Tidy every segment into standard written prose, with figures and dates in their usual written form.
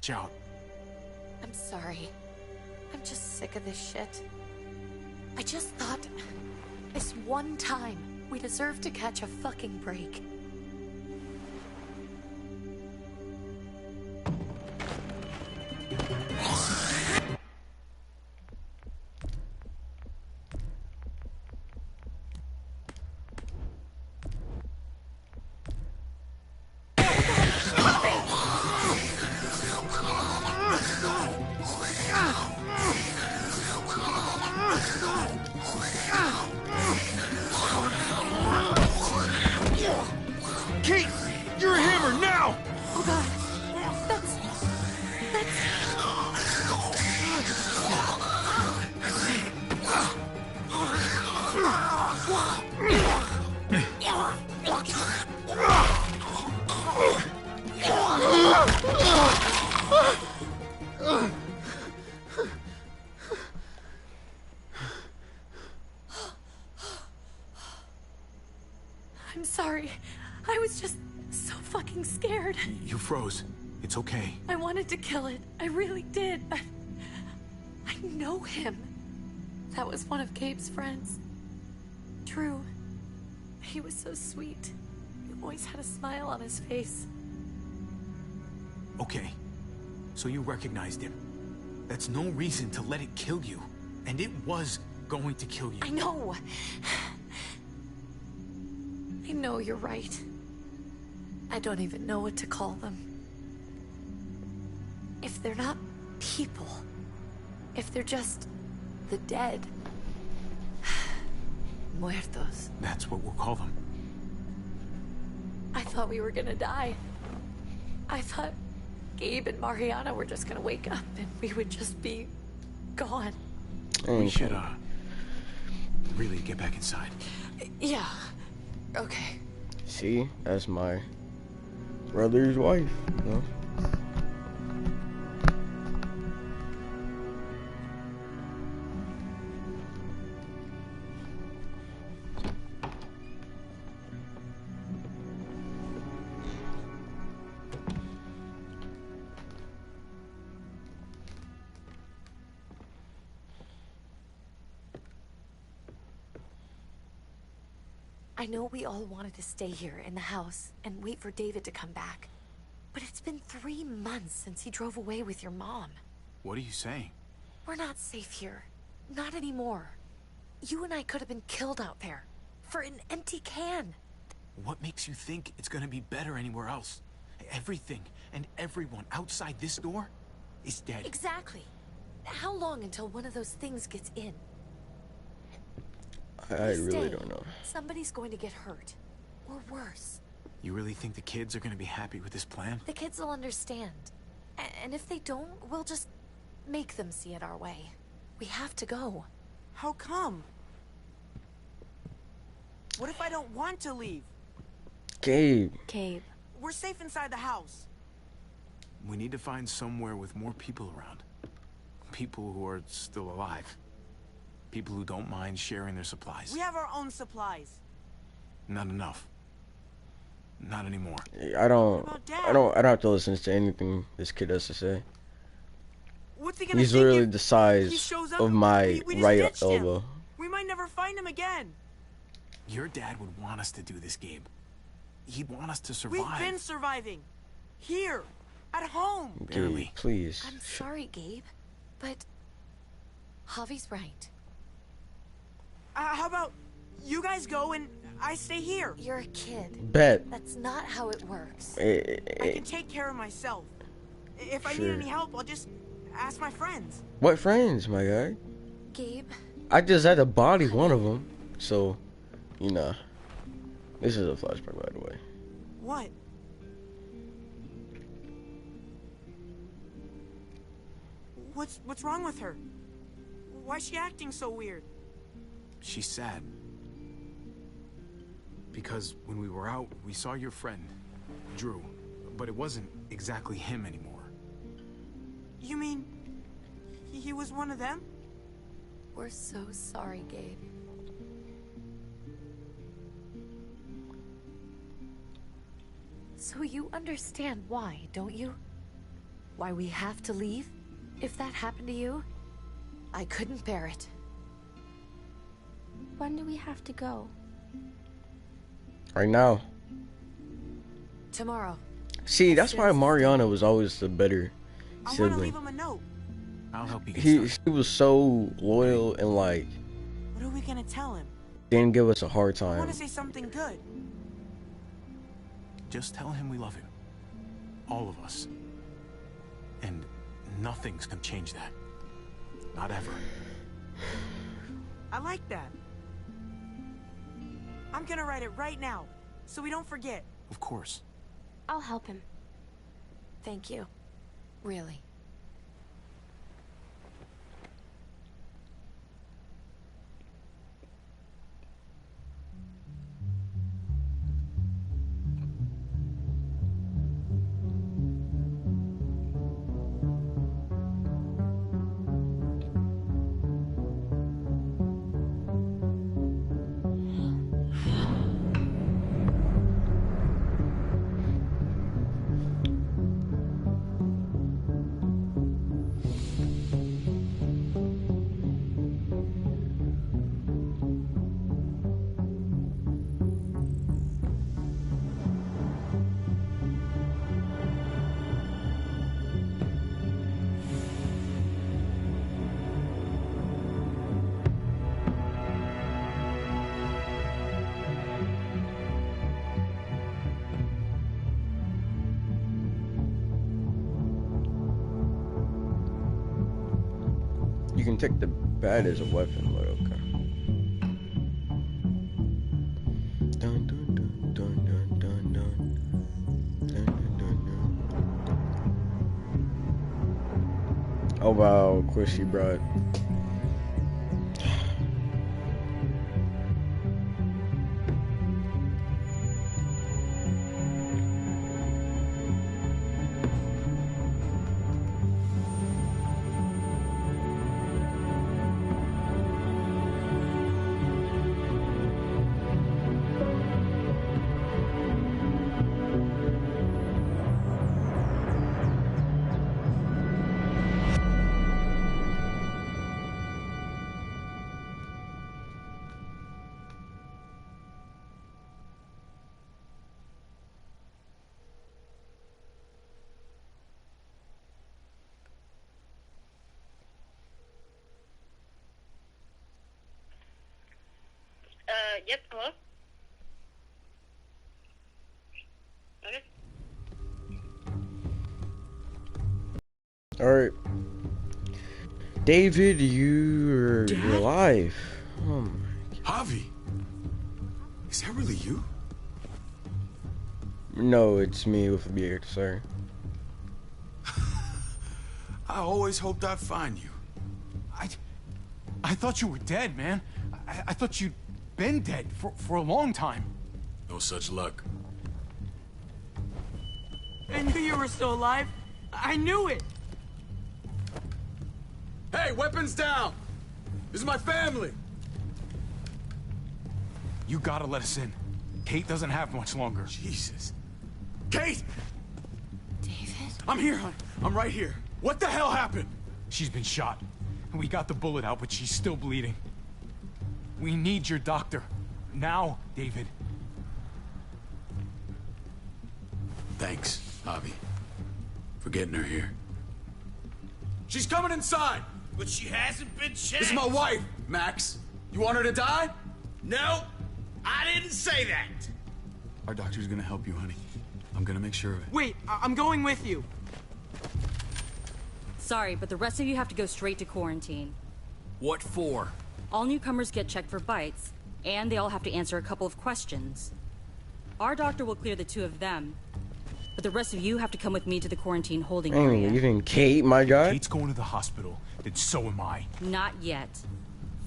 watch out. I'm sorry. I'm just sick of this shit. I just thought, this one time, we deserve to catch a fucking break. Kate! You're a hammer now! Oh god. That's... I'm sorry. I was just so fucking scared. You froze. It's okay. I wanted to kill it. I really did, but... I know him. That was one of Gabe's friends. Drew. He was so sweet. He always had a smile on his face. Okay. So you recognized him. That's no reason to let it kill you. And it was going to kill you. I know. I know you're right. I don't even know what to call them. If they're not people, if they're just the dead, muertos. That's what we'll call them. I thought we were gonna die. I thought Gabe and Mariana were just gonna wake up and we would just be gone. We should, really get back inside. Yeah. Okay. See, that's my brother's wife, you know? I know we all wanted to stay here in the house and wait for David to come back. But it's been 3 months since he drove away with your mom. What are you saying? We're not safe here. Not anymore. You and I could have been killed out there. For an empty can. What makes you think it's gonna be better anywhere else? Everything and everyone outside this door is dead. Exactly. How long until one of those things gets in? I really don't know. Somebody's going to get hurt. Or worse. You really think the kids are gonna be happy with this plan? The kids will understand. And if they don't, we'll just make them see it our way. We have to go. How come? What if I don't want to leave? Gabe. Gabe. We're safe inside the house. We need to find somewhere with more people around. People who are still alive. People who don't mind sharing their supplies. We have our own supplies. Not enough. Not anymore. I don't have to listen to anything this kid has to say. What's he gonna He's think literally if the he size shows up of and my we just right ditched him? elbow. We might never find him again. Your dad would want us to do this, Gabe. He'd want us to survive. We've been surviving. Here. At home. Barely. Gabe, please. I'm sorry, Gabe. But... Javi's right. How about you guys go and I stay here? You're a kid. Bet. That's not how it works. I can take care of myself. If I need Sure. any help, I'll just ask my friends. What friends, my guy? Gabe, I just had to body one of them, so, you know. This is a flashback, by the way. What? What's wrong with her? Why's she acting so weird? She's sad. Because when we were out, we saw your friend, Drew. But it wasn't exactly him anymore. You mean he was one of them? we're so sorry, Gabe. So you understand why, don't you? Why we have to leave? If that happened to you, I couldn't bear it. When do we have to go? Right now. Tomorrow. See, that's why Mariana was always the better I want to sibling. leave him a note. I'll help you get He started. was so loyal and like What are we gonna tell him? didn't give us a hard I time. want to say something good. Just tell him we love him. All of us. And nothing's gonna change that. Not ever. I like that. I'm gonna write it right now, so we don't forget. Of course. I'll help him. Thank you. Really. You can take the bat as a weapon, but okay. Dun, dun, dun, dun, dun, dun, dun. Dun, dun, dun, dun. Oh wow, of course she brought. Yep, hello? Okay. All right, David, you're alive. Javi, is that really you? No, it's me with a beard, sorry. I always hoped I'd find you. I thought you were dead, man. I thought you'd been dead for a long time. No such luck. I knew you were still alive. I knew it. Hey, weapons down! This is my family! You gotta let us in. Kate doesn't have much longer. Jesus. Kate! David? I'm here, hon. I'm right here. What the hell happened? She's been shot. We got the bullet out, but she's still bleeding. We need your doctor. Now, David. Thanks, Javi, for getting her here. She's coming inside! But she hasn't been checked. This is my wife, Max. You want her to die? No, I didn't say that. Our doctor's gonna help you, honey. I'm gonna make sure of it. Wait, I'm going with you. Sorry, but the rest of you have to go straight to quarantine. What for? All newcomers get checked for bites, and they all have to answer a couple of questions. Our doctor will clear the two of them, but the rest of you have to come with me to the quarantine holding I ain't area. leaving Kate, my guy. Kate's going to the hospital, then so am I. Not yet.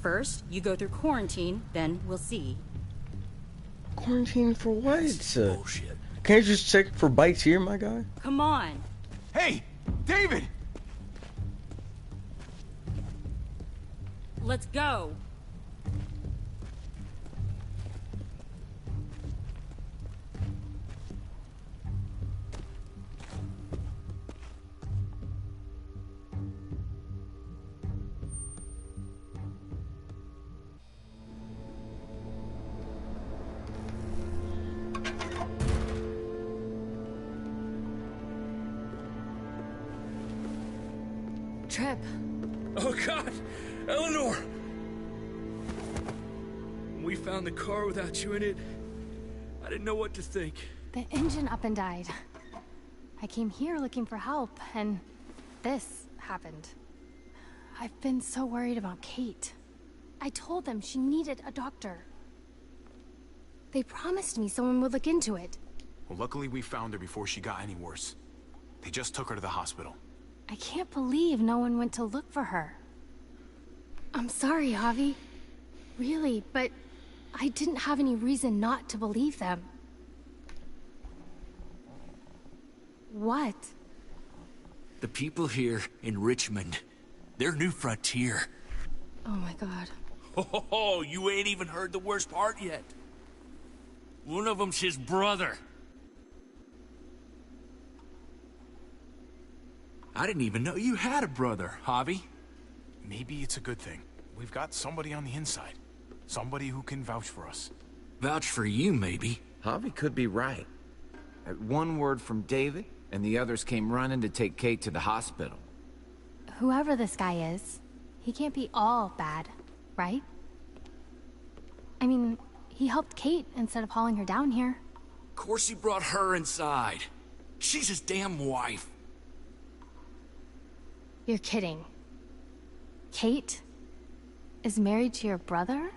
First, you go through quarantine, then we'll see. Quarantine for what? Bullshit. Can't you just check for bites here, my guy? Come on. Hey, David! Let's go. Trip. Oh, God! Eleanor! When we found the car without you in it, I didn't know what to think. The engine up and died. I came here looking for help, and this happened. I've been so worried about Kate. I told them she needed a doctor. They promised me someone would look into it. Well, luckily we found her before she got any worse. They just took her to the hospital. I can't believe no one went to look for her. I'm sorry, Javi. Really, but I didn't have any reason not to believe them. What? The people here in Richmond, they're New Frontier. Oh my god. Oh, you ain't even heard the worst part yet. One of them's his brother. I didn't even know you had a brother, Javi. Maybe it's a good thing. We've got somebody on the inside. Somebody who can vouch for us. Vouch for you, maybe. Javi could be right. At one word from David, and the others came running to take Kate to the hospital. Whoever this guy is, he can't be all bad, right? I mean, he helped Kate instead of hauling her down here. Of course he brought her inside. She's his damn wife. You're kidding. Kate is married to your brother?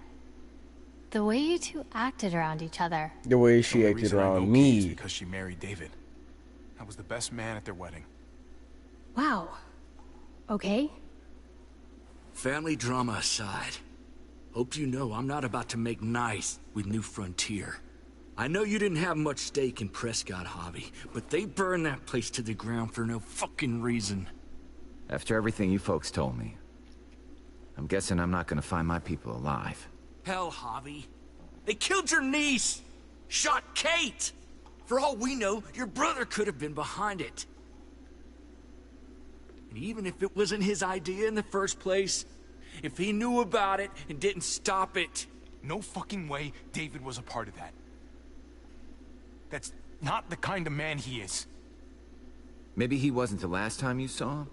The way you two acted around each other. The way The she only acted reason I know around Kate is me. because she married David. I was the best man at their wedding. Wow. Okay. Family drama aside, hope you know I'm not about to make nice with New Frontier. I know you didn't have much stake in Prescott, Javi, but they burned that place to the ground for no fucking reason. After everything you folks told me, I'm guessing I'm not gonna find my people alive. Hell, Javi. They killed your niece! Shot Kate! For all we know, your brother could have been behind it. And even if it wasn't his idea in the first place, if he knew about it and didn't stop it... No fucking way David was a part of that. That's not the kind of man he is. Maybe he wasn't the last time you saw him,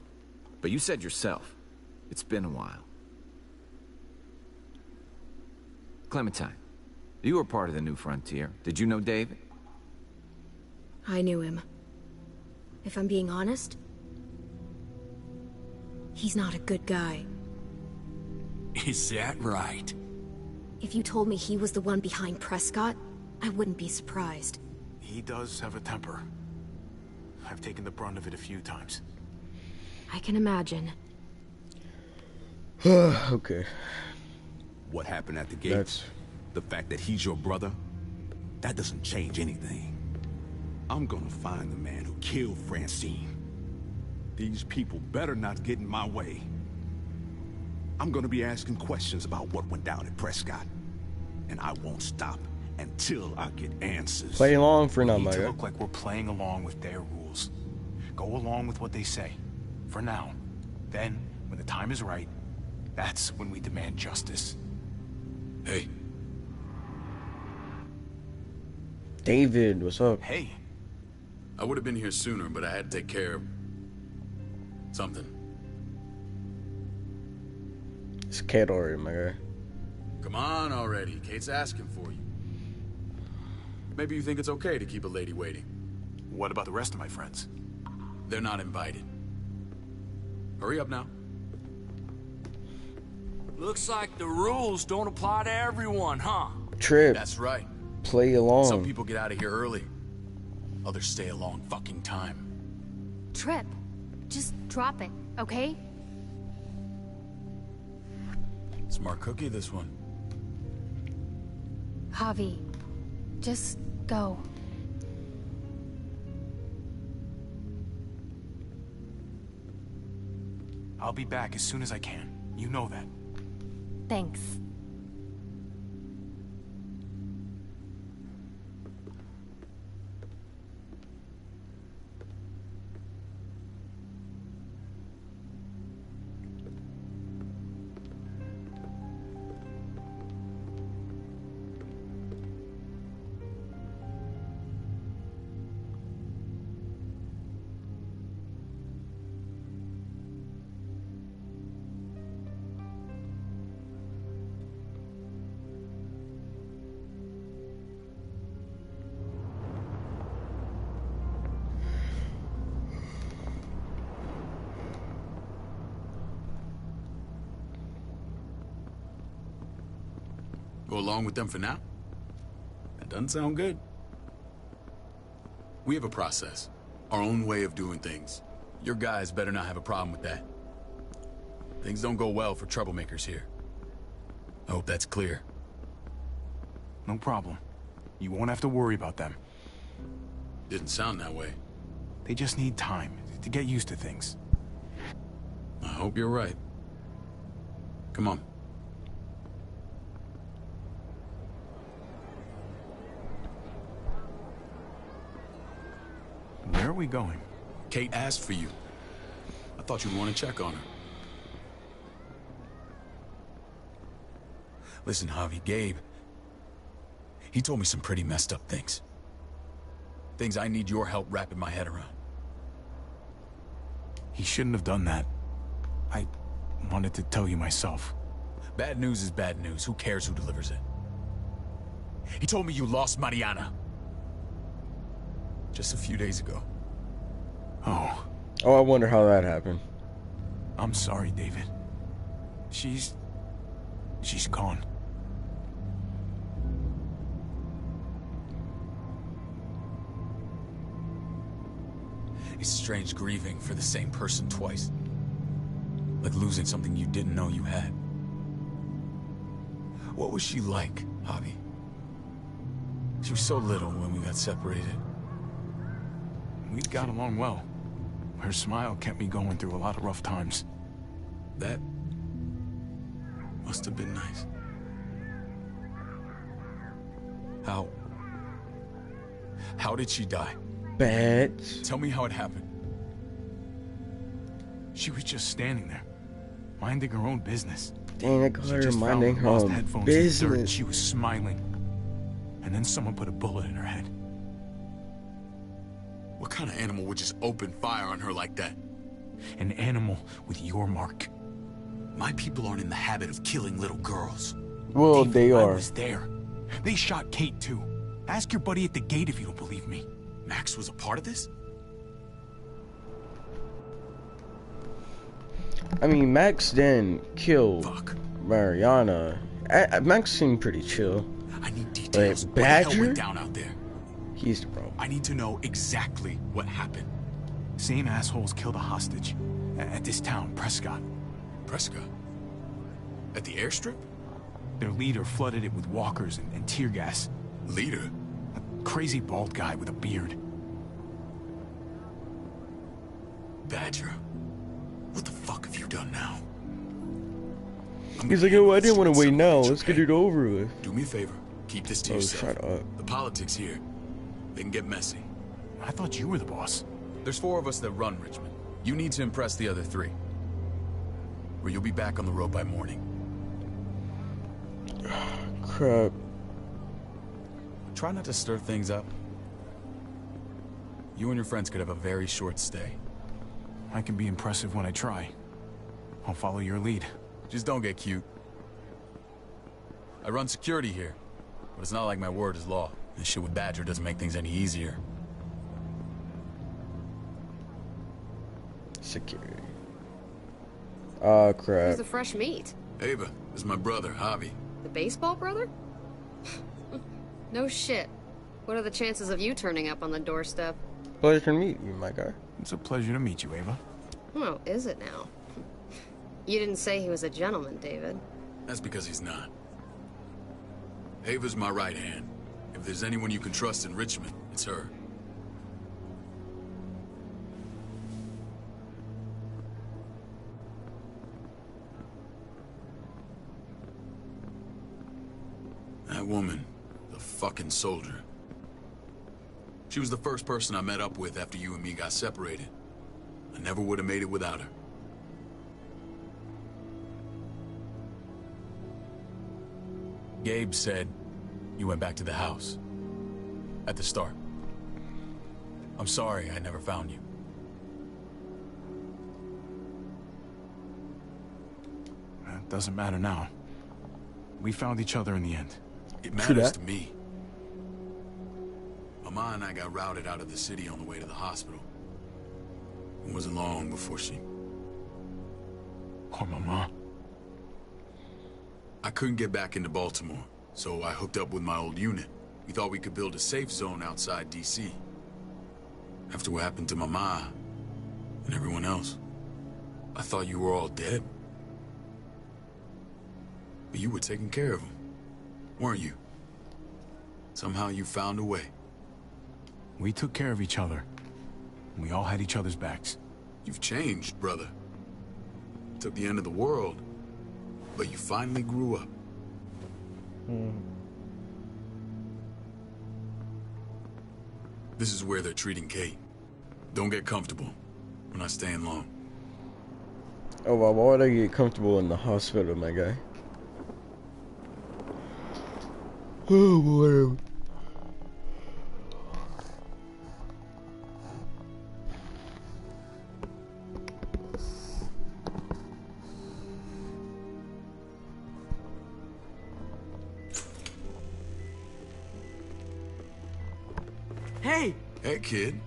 but you said yourself, it's been a while. Clementine, you were part of the New Frontier. Did you know David? I knew him. If I'm being honest, he's not a good guy. Is that right? If you told me he was the one behind Prescott, I wouldn't be surprised. He does have a temper. I've taken the brunt of it a few times. I can imagine. Okay. What happened at the gates? The fact that he's your brother? That doesn't change anything. I'm gonna find the man who killed Francine. These people better not get in my way. I'm gonna be asking questions about what went down at Prescott. And I won't stop until I get answers. Play along for now, We need my to guy. look like we're playing along with their rules. Go along with what they say. For now. Then, when the time is right, that's when we demand justice. Hey. David, what's up? Hey. I would have been here sooner, but I had to take care of... something. It's Kate already, my guy. Come on already. Kate's asking for you. Maybe you think it's okay to keep a lady waiting. What about the rest of my friends? They're not invited. Hurry up now. Looks like the rules don't apply to everyone, huh? Trip. That's right. Play along. Some people get out of here early. Others stay a long fucking time. Trip. Just drop it, okay? Smart cookie, this one. Javi, just go. I'll be back as soon as I can. You know that. Thanks. Go along with them for now? That doesn't sound good. We have a process. Our own way of doing things. Your guys better not have a problem with that. Things don't go well for troublemakers here. I hope that's clear. No problem. You won't have to worry about them. Didn't sound that way. They just need time to get used to things. I hope you're right. Come on. Where are we going? Kate asked for you. I thought you'd want to check on her. Listen, Javi, Gabe... he told me some pretty messed up things. Things I need your help wrapping my head around. He shouldn't have done that. I wanted to tell you myself. Bad news is bad news. Who cares who delivers it? He told me you lost Mariana. Just a few days ago. Oh. Oh, I wonder how that happened. I'm sorry, David. She's gone. It's strange grieving for the same person twice. Like losing something you didn't know you had. What was she like, Javi? She was so little when we got separated. We got along well. Her smile kept me going through a lot of rough times. That must have been nice. How did she die? Bad. Tell me how it happened. She was just standing there, minding her own business. Dang, I call her minding her own business. She was smiling. And then someone put a bullet in her head. What kind of animal would just open fire on her like that? An animal with your mark. My people aren't in the habit of killing little girls. Well, David, they are. I was there. They shot Kate too. Ask your buddy at the gate if you don't believe me. Max was a part of this? I mean, Max didn't kill Mariana. Max seemed pretty chill. I need details. But Badger? What the hell went down out there? He's the problem. I need to know exactly what happened. Same assholes killed a hostage at this town, Prescott. Prescott? At the airstrip? Their leader flooded it with walkers and tear gas. Leader? A crazy bald guy with a beard. Badger, what the fuck have you done now? He's like, oh, I didn't want to wait now. Let's get it over with. Do me a favor. Keep this to yourself. Shut up. The politics here, they can get messy. I thought you were the boss. There's 4 of us that run Richmond. You need to impress the other 3. Or you'll be back on the road by morning. Crap. Try not to stir things up. You and your friends could have a very short stay. I can be impressive when I try. I'll follow your lead. Just don't get cute. I run security here, but it's not like my word is law. This shit with Badger doesn't make things any easier. Security. Oh, crap. Who's the fresh meat? Ava, this is my brother, Javi. The baseball brother? No shit. What are the chances of you turning up on the doorstep? Pleasure to meet you, my guy. It's a pleasure to meet you, Ava. Oh, is it now? You didn't say he was a gentleman, David. That's because he's not. Ava's my right hand. If there's anyone you can trust in Richmond, it's her. That woman, the fucking soldier. She was the first person I met up with after you and me got separated. I never would have made it without her. Gabe said you went back to the house. At the start. I'm sorry I never found you. It doesn't matter now. We found each other in the end. It matters to me. Mama and I got routed out of the city on the way to the hospital. It wasn't long before she... Poor Mama. I couldn't get back into Baltimore, So I hooked up with my old unit. We thought we could build a safe zone outside DC. After what happened to Mama and everyone else, I thought you were all dead. But you were taking care of them, weren't you? Somehow you found a way. We took care of each other. We all had each other's backs. You've changed, brother. Took the end of the world, but you finally grew up. This is where they're treating Kate. Don't get comfortable. We're not staying long. Oh, well, why would I get comfortable in the hospital, my guy? Oh, whatever. Hey! Hey, kid.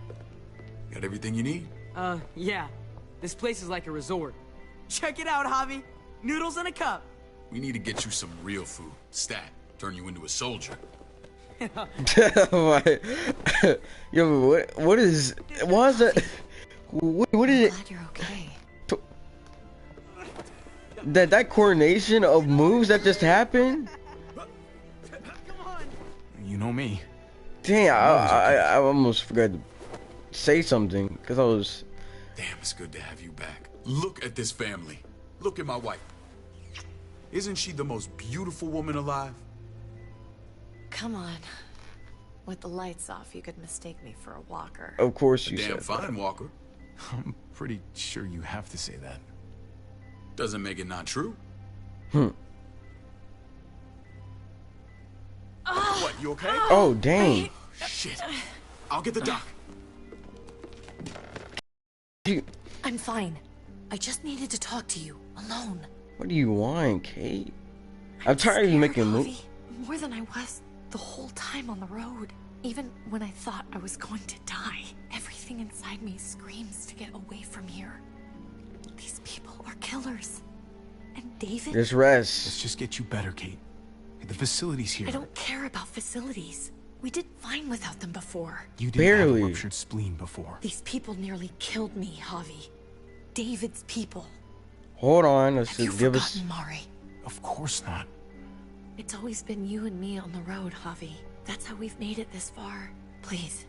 Got everything you need? Yeah. This place is like a resort. Check it out, Javi. Noodles in a cup. We need to get you some real food. Stat. Turn you into a soldier. Yo, what is... Why is that... What is it? Glad you're okay. That coordination of moves that just happened? You know me. Dang, I almost forgot to say something because I was... Damn, it's good to have you back. Look at this family. Look at my wife. Isn't she the most beautiful woman alive? Come on. With the lights off, you could mistake me for a walker. Of course you said said that. Damn fine walker. I'm pretty sure you have to say that. Doesn't make it not true. What, you okay? Oh, dang. Shit. I'll get the doc. I'm fine. I just needed to talk to you, alone. What do you want, Kate? I'm tired of you making moves. More than I was the whole time on the road. Even when I thought I was going to die, everything inside me screams to get away from here. These people are killers. And David? Just rest. Let's just get you better, Kate. The facility's here. I don't care about facilities. We did fine without them before. You didn't have a ruptured spleen before. These people nearly killed me, Javi. David's people. Hold on, let's Have you just give us... forgotten, Mari? Of course not. It's always been you and me on the road, Javi. That's how we've made it this far. Please,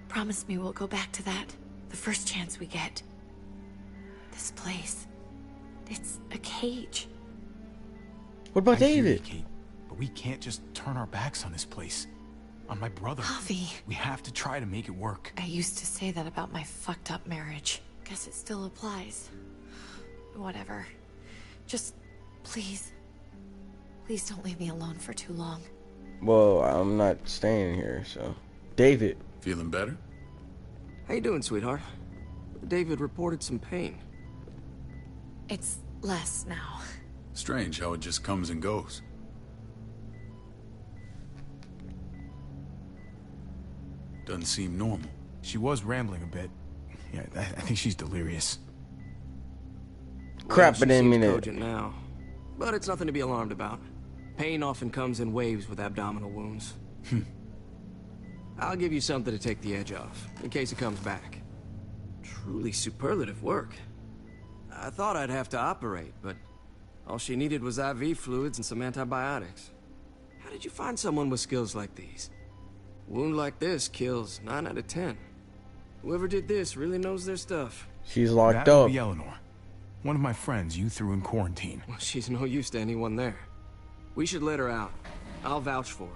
promise me we'll go back to that the first chance we get. This place, it's a cage. What about David? Kate, but we can't just turn our backs on this place. On my brother. Javi. We have to try to make it work. I used to say that about my fucked up marriage. Guess it still applies. Whatever. Just, please. Please don't leave me alone for too long. Well, I'm not staying here, so... David. Feeling better? How you doing, sweetheart? David reported some pain. It's less now. Strange how it just comes and goes. Doesn't seem normal. She was rambling a bit. Yeah, I think she's delirious. Crap, Well, but didn't she mean seems it. cogent now. But it's nothing to be alarmed about. Pain often comes in waves with abdominal wounds. I'll give you something to take the edge off, in case it comes back. Truly superlative work. I thought I'd have to operate, but all she needed was IV fluids and some antibiotics. How did you find someone with skills like these? A wound like this kills 9 out of 10. Whoever did this really knows their stuff. She's locked That would up. be Eleanor. One of my friends you threw in quarantine. Well, she's no use to anyone there. We should let her out. I'll vouch for her.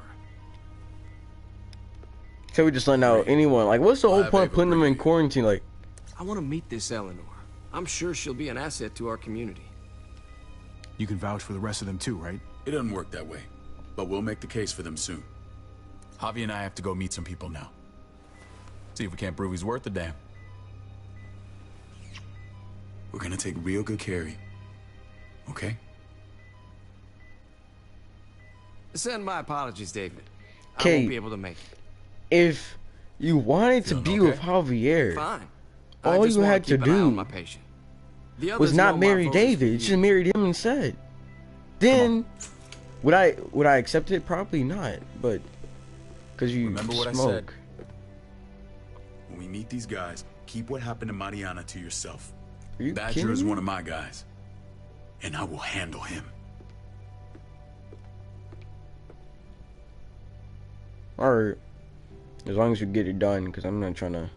So we just letting out anyone. Like, what's the whole point of putting them in quarantine? Like, I want to meet this Eleanor. I'm sure she'll be an asset to our community. You can vouch for the rest of them too, right? It doesn't work that way, but we'll make the case for them soon. Javi and I have to go meet some people now. See if we can't prove he's worth the damn. We're gonna take real good care of you. Okay? Send my apologies, David. I Kate, won't be able to make it. if you wanted to be with Javier, Fine. all you had to do my patient. The was others know not my marry focus David. for You you. just married him instead. Then Would I accept it? Probably not, but because you remember what smoke. I said. When we meet these guys, keep what happened to Mariana to yourself. Are you Badger is kidding me? one of my guys, and I will handle him. Alright. As long as you get it done, because I'm not trying to...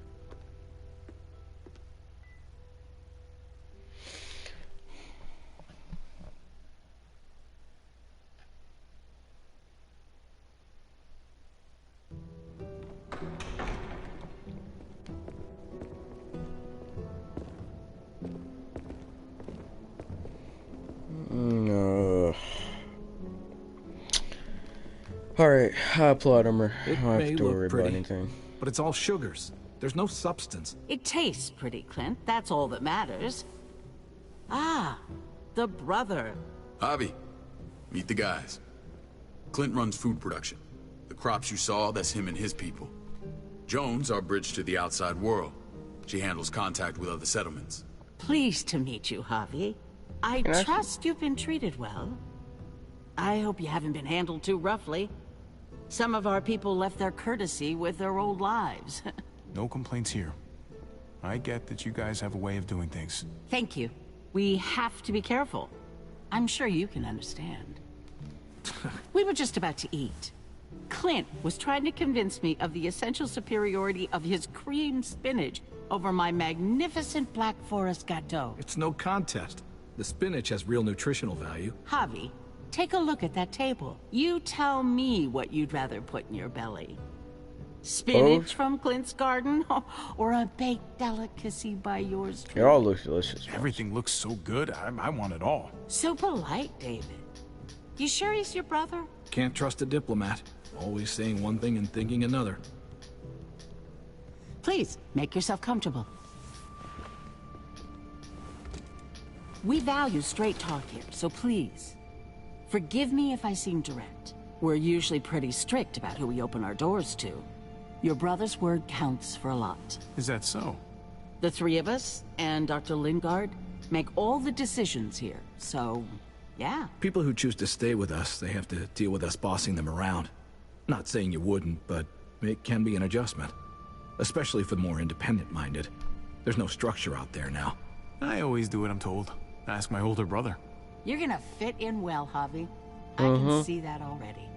No. Alright, plot armor. I don't have may to look worry about pretty, anything. but it's all sugars. There's no substance. It tastes pretty, Clint. That's all that matters. Ah, the brother. Javi, meet the guys. Clint runs food production. The crops you saw, that's him and his people. Jones, our bridge to the outside world. She handles contact with other settlements. Pleased to meet you, Javi. I trust you've been treated well. I hope you haven't been handled too roughly. Some of our people left their courtesy with their old lives. No complaints here. I get that you guys have a way of doing things. Thank you. We have to be careful. I'm sure you can understand. We were just about to eat. Clint was trying to convince me of the essential superiority of his cream spinach over my magnificent Black Forest gâteau. It's no contest. The spinach has real nutritional value. Javi, take a look at that table. You tell me what you'd rather put in your belly. Spinach Both? from Clint's garden, or a baked delicacy by yours It truly? all looks delicious. Everything looks so good. I want it all. So polite, David. You sure he's your brother? Can't trust a diplomat. Always saying one thing and thinking another. Please, make yourself comfortable. We value straight talk here, so please, forgive me if I seem direct. We're usually pretty strict about who we open our doors to. Your brother's word counts for a lot. Is that so? The three of us, and Dr. Lingard, make all the decisions here, so, yeah. People who choose to stay with us, they have to deal with us bossing them around. Not saying you wouldn't, but it can be an adjustment. Especially for the more independent-minded. There's no structure out there now. I always do what I'm told. Ask my older brother. You're gonna fit in well, Javi. I can see that already.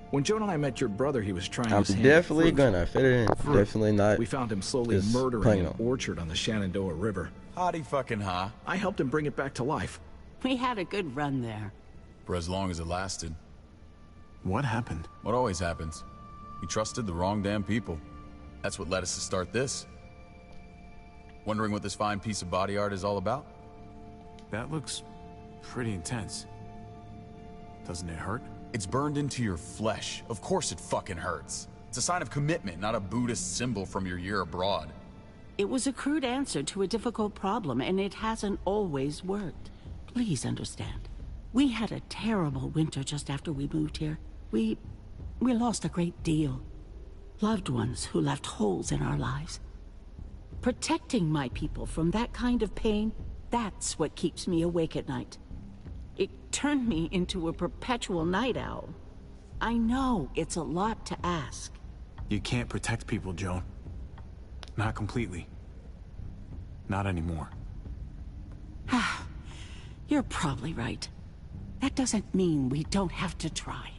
When Joan and I met your brother, he was trying I'm his hand definitely at fruit. gonna fit it in. Fruit. Definitely not. We found him slowly just murdering playing an on. orchard on the Shenandoah River. Howdy fucking ha. I helped him bring it back to life. We had a good run there. For as long as it lasted. What happened? What always happens. We trusted the wrong damn people. That's what led us to start this. Wondering what this fine piece of body art is all about? That looks pretty intense. Doesn't it hurt? It's burned into your flesh. Of course it fucking hurts. It's a sign of commitment, not a Buddhist symbol from your year abroad. It was a crude answer to a difficult problem, and it hasn't always worked. Please understand. We had a terrible winter just after we moved here. We lost a great deal. Loved ones who left holes in our lives. Protecting my people from that kind of pain, that's what keeps me awake at night. It turned me into a perpetual night owl. I know it's a lot to ask. You can't protect people, Joan. Not completely. Not anymore. You're probably right. That doesn't mean we don't have to try.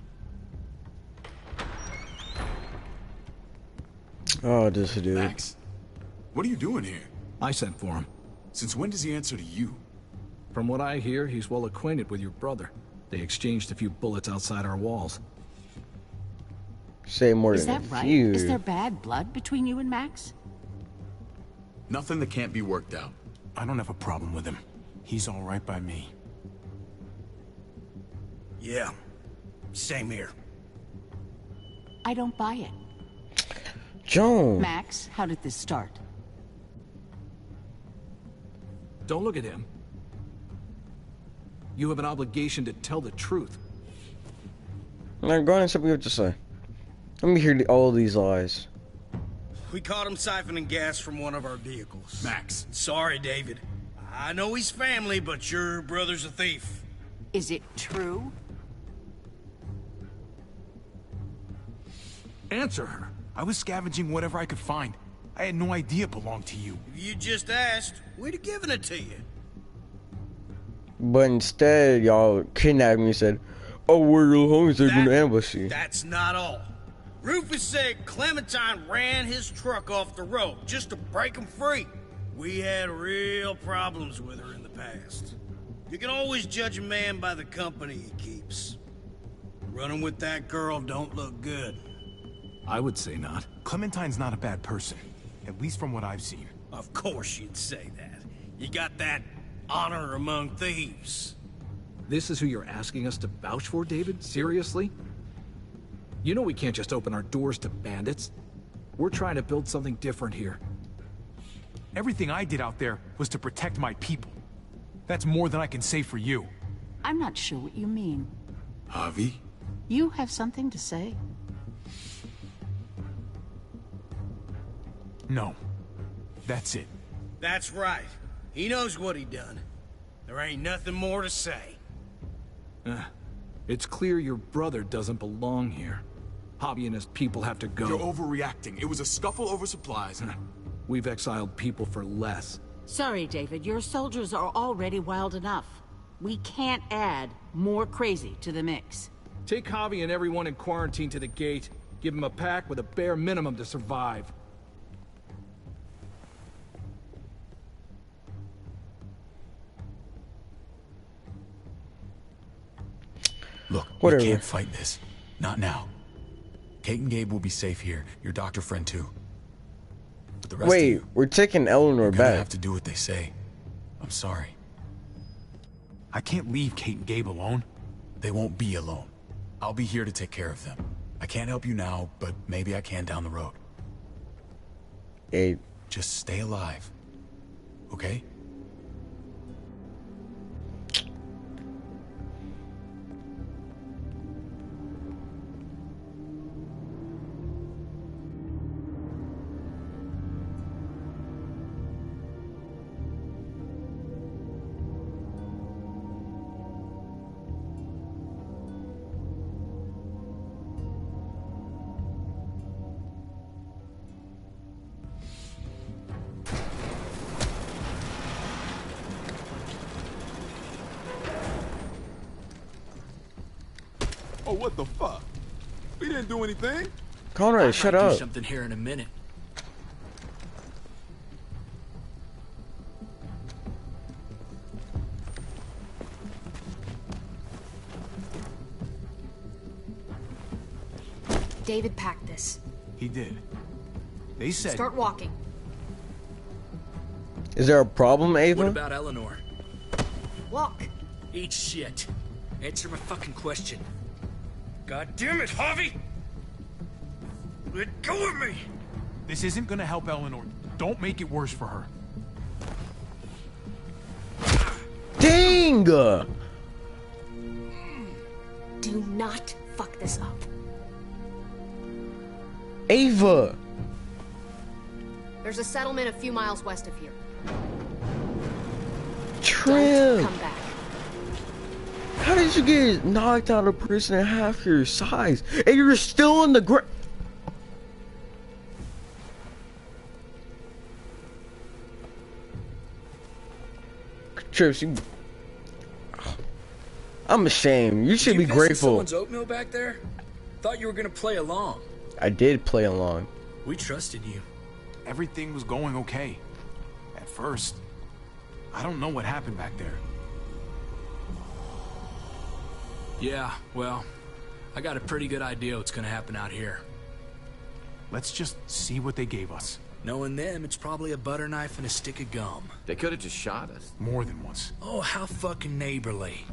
Oh, this dude. Max, what are you doing here? I sent for him. Since when does he answer to you? From what I hear, he's well acquainted with your brother. They exchanged a few bullets outside our walls. Say more Is than that a right? few. Is there bad blood between you and Max? Nothing that can't be worked out. I don't have a problem with him. He's all right by me. Yeah, same here. I don't buy it. Joan. Max, how did this start? Don't look at him. You have an obligation to tell the truth. Now go on and say what you have to say. Let me hear all these lies. We caught him siphoning gas from one of our vehicles. Max. Sorry, David. I know he's family, but your brother's a thief. Is it true? Answer her. I was scavenging whatever I could find. I had no idea it belonged to you. If you just asked, we'd have given it to you. But instead, y'all kidnapped me and said, "Oh, we're the homies. They're gonna ambush you." That's not all. Rufus said Clementine ran his truck off the road just to break him free. We had real problems with her in the past. You can always judge a man by the company he keeps. Running with that girl don't look good. I would say not. Clementine's not a bad person, at least from what I've seen. Of course you'd say that. You got that honor among thieves. This is who you're asking us to vouch for, David? Seriously? You know we can't just open our doors to bandits. We're trying to build something different here. Everything I did out there was to protect my people. That's more than I can say for you. I'm not sure what you mean. Javi? You have something to say? No. That's it. That's right. He knows what he done. There ain't nothing more to say. It's clear your brother doesn't belong here. Javi and his people have to go. You're overreacting. It was a scuffle over supplies. We've exiled people for less. Sorry, David. Your soldiers are already wild enough. We can't add more crazy to the mix. Take Javi and everyone in quarantine to the gate. Give them a pack with a bare minimum to survive. Look, Whatever. we can't fight this. Not now. Kate and Gabe will be safe here. Your doctor friend too. But the rest of you, we're taking Eleanor you're gonna back. have to do what they say. I'm sorry. I can't leave Kate and Gabe alone. They won't be alone. I'll be here to take care of them. I can't help you now, but maybe I can down the road. Abe. Just stay alive. Okay? Oh, what the fuck? We didn't do anything. Conrad, shut I might up. do something here in a minute. David packed this. He did. They said... Start walking. Is there a problem, Ava? What about Eleanor? Walk. Eat shit. Answer my fucking question. God damn it, Javi! Let go of me! This isn't gonna help Eleanor. Don't make it worse for her. Dang! Do not fuck this up. Ava! There's a settlement a few miles west of here. Trim! Don't come back. How did you get knocked out of prison at half your size? And you're still in the ground. Trips, you... I'm ashamed. You should be grateful. Someone's oatmeal back there? Thought you were gonna play along. I did play along. We trusted you. Everything was going okay. At first. I don't know what happened back there. Yeah, well, I got a pretty good idea what's gonna happen out here. Let's just see what they gave us. Knowing them, it's probably a butter knife and a stick of gum. They could have just shot us. More than once. Oh, how fucking neighborly.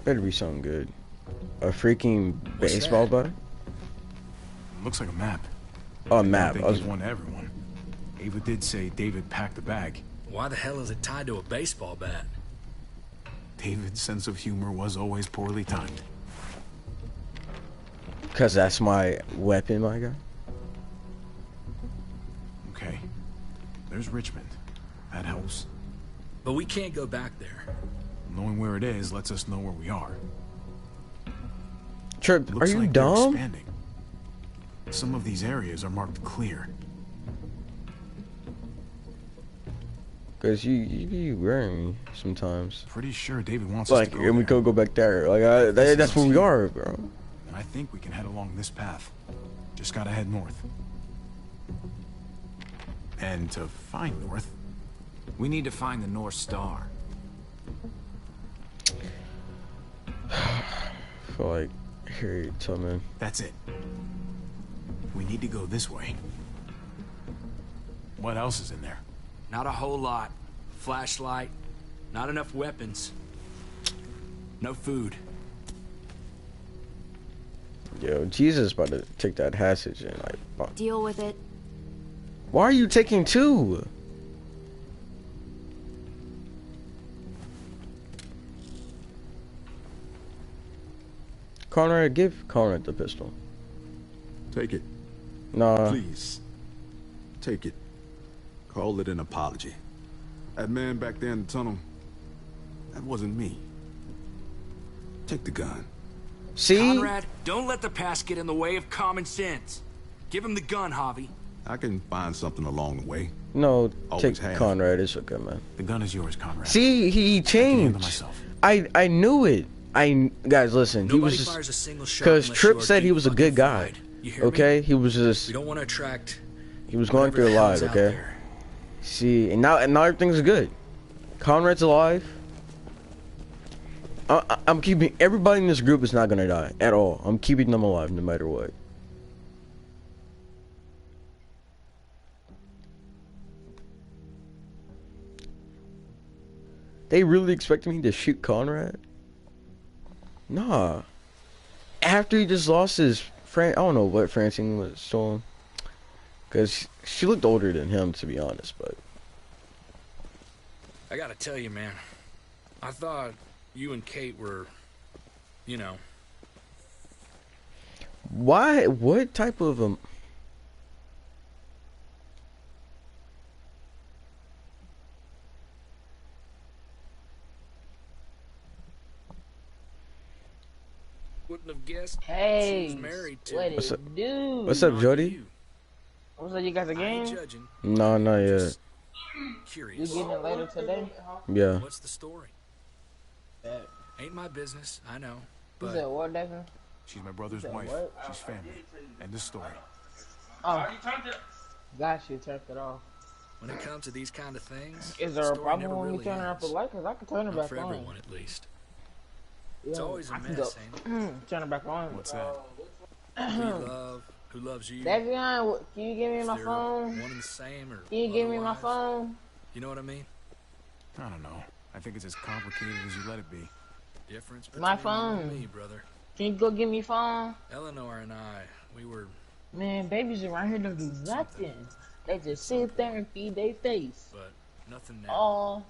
Better be something good. A freaking baseball bat? Looks like a map. Oh, a map. I don't think it's one to everyone. Ava did say David packed the bag. Why the hell is it tied to a baseball bat? David's sense of humor was always poorly timed. Cause that's my weapon, my guy. Okay. There's Richmond. That helps. But we can't go back there. Knowing where it is lets us know where we are. Trip, are Looks you like they're dumb? expanding. Some of these areas are marked clear. Cause you be wearing me sometimes. Pretty sure David wants Like, us to go and we there. could go back there. Like, that's where we are, bro. And I think we can head along this path. Just gotta head north. And to find north, we need to find the North Star. I feel like Harriet Tubman. That's it. We need to go this way. What else is in there? Not a whole lot. Flashlight, not enough weapons. No food. Yo, Jesus about to take that hostage and like. Deal with it. Why are you taking two? Conrad, give Conrad the pistol. Take it. Nah. Please. Take it. Call it an apology. That man back there in the tunnel, that wasn't me. Take the gun. See? Conrad, don't let the past get in the way of common sense. Give him the gun, Javi. I can find something along the way. No, Always take have. Conrad. It's okay, man. The gun is yours, Conrad. See, he changed. I knew it. Guys, listen. Nobody He was fires a single shot because unless Tripp you are said he deep was a good guy. You hear me? Okay, he was just. We don't want to attract. He was going whatever through a the lot. hell's out Okay. there. See, and now everything's good. Conrad's alive. I'm keeping everybody in this group is not gonna die at all. I'm keeping them alive no matter what. They really expected me to shoot Conrad? Nah. After he just lost his friend, I don't know what Francine was doing. Cause she looked older than him, to be honest, but. I gotta tell you, man. I thought you and Kate were, you know. Why? What type of Wouldn't have guessed. Hey, she was married to. what What's it up? do? What's up, Jody? What's up, you guys a game? No, not yet. You getting it later today? Yeah. What's the story? Ain't my business, I know. You But said what, Devin? She's my brother's You said wife. what? She's family. End of story. Oh, got you. Turned it off. when it comes to these kind of things, Is the there a story problem never when we really turn it off the ends. light? Cause I can turn it Not back for on. everyone, at least. Yeah, It's always a I can mess, go- ain't it? Turn it back on. What's that? Who you love, who loves you. Davion, can you give me if my they're phone? One and the same, or Can you give me my otherwise. phone? You know what I mean? I don't know. I think it's as complicated as you let it be. Difference between My you phone. and me, brother. Can you go get me phone? Eleanor and I, we were. Man, babies around here don't do nothing. They just sit there and feed their face. But nothing now. Oh,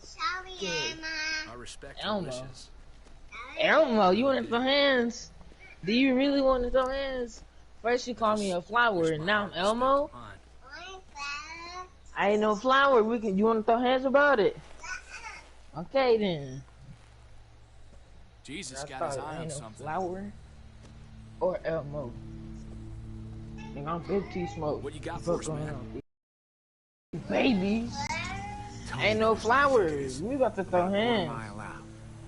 I respect your Elmo. wishes. Elmo, you want to throw hands? Do you really want to throw hands? First you call me a flower, and now I'm Elmo. I ain't no flower. You want to throw hands about it? Okay then. Jesus I got his thought eye on ain't no something. flower or Elmo. And I'm Big T Smoke. What you got Fuck for us, going man? on? Babies. Ain't no flowers. We got to throw hands.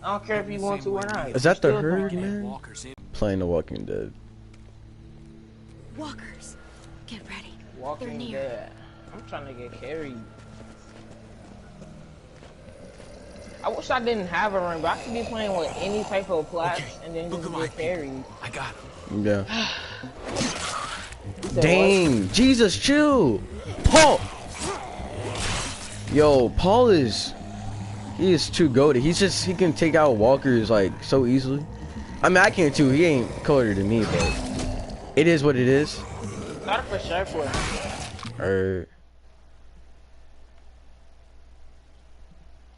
I don't care if you want to or not. Is that the Still throw herd, hands. man? Playing The Walking Dead. Walkers, get ready. They're Walking near. Dead. I'm trying to get carried. I wish I didn't have a ring, but I could be playing with any type of plats and then just get carried. I got him. Yeah. said Dang, Jesus, chill. Paul. Yo, Paul is. He is too goated. He can take out walkers like so easily. I mean, I can too. He ain't colder than me, but it is what it is. Not for sure for.